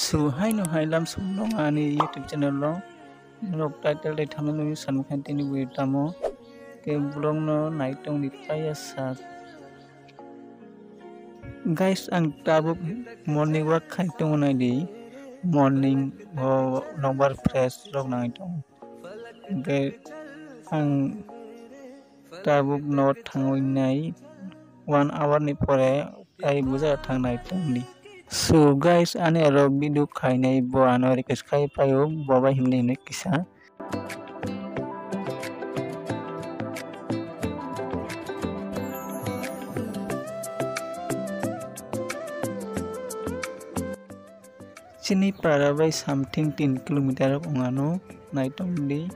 Suhai no hailam sumlong ani YouTube channel lo nok title dai thamna no sankan tini bui tamo ke blog no naitong ni paya sak guys ang tabuk morning walk khai tong nai di morning number fresh rok nai tong ke ang tabuk no thangoi nai 1 hour ni pore tai buja thang nai tong ni. So guys ane aro video khainai bo ano request khai payo boba himne himne kisa chini para by something 3 kilometer ongano naitong di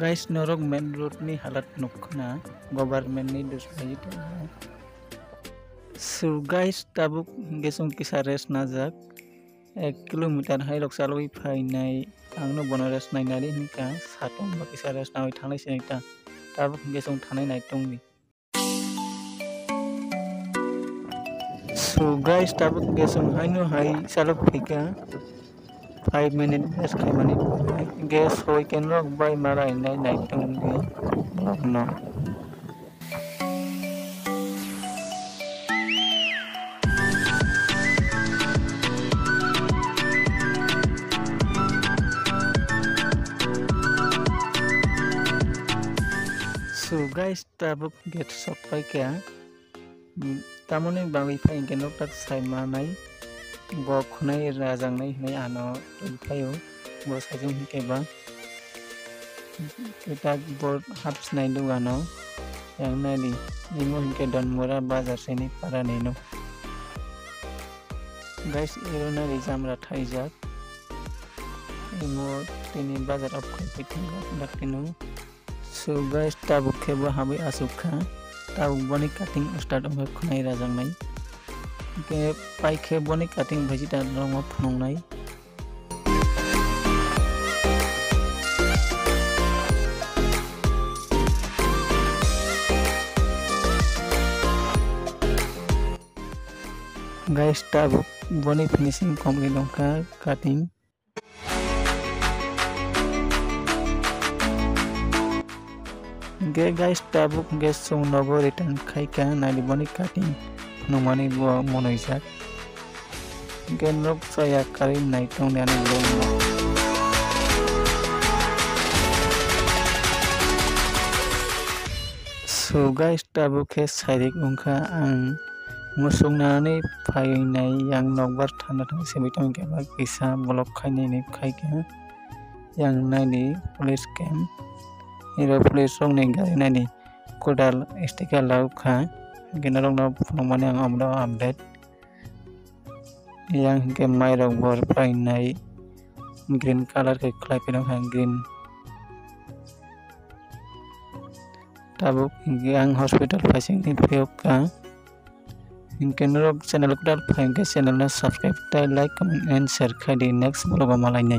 guys norok main road ni halat nukna government ni dusbai to. So guys tabuk gesung kisa rest najak 1 kilometer hai rok saloi phainai angno bono rest nai nari hinka satong ba kisa rest nawai thangnai sinita tabuk gesung thanai naitong ni. So guys tabuk gesung haino hai salok phika 5 minutes gas khaimani gas hoi ken rok bai marai nai naitong ni no. So guys tabuk get sok pai kya tamone bangi phai ken rok tak sai manai bo khunai rajang nai hinai ano phayo bo sajung hike ba eta bo haps nai do ano yang nai nimo hike don mora bazar seni para neno guys erona rijamra thaijak imo tini bazar of khaitinga dakino. So guys tabuk khebo habai asukha tabuk boni cutting start ong khunai rajang nai ke pai khebo ni cutting bhaji ta rong phunong nai. Guys tabuk boni finishing complete ongka cutting ge guys tabuk ge sung nogo return khaika nali boni cutting nomani bo monoijak ge nok saya kari naitong ni lo. So guys tabuk ke sairik ongka ang musung nani phainai yang nokbar thana thang sebitong ke ba kisa blok khainai ni khaika yang nani police camp hero police rong ni gari nani kodal sticker lau kha genarong na phunongmani ang amra update yang ke mai rok bor phainai green color ke khlai pinong hang green tabuk yang hospital facing ni pheoka Kenrok channel ko dal phain ke channel na subscribe tai like comment and share khai di next vlog malai nai.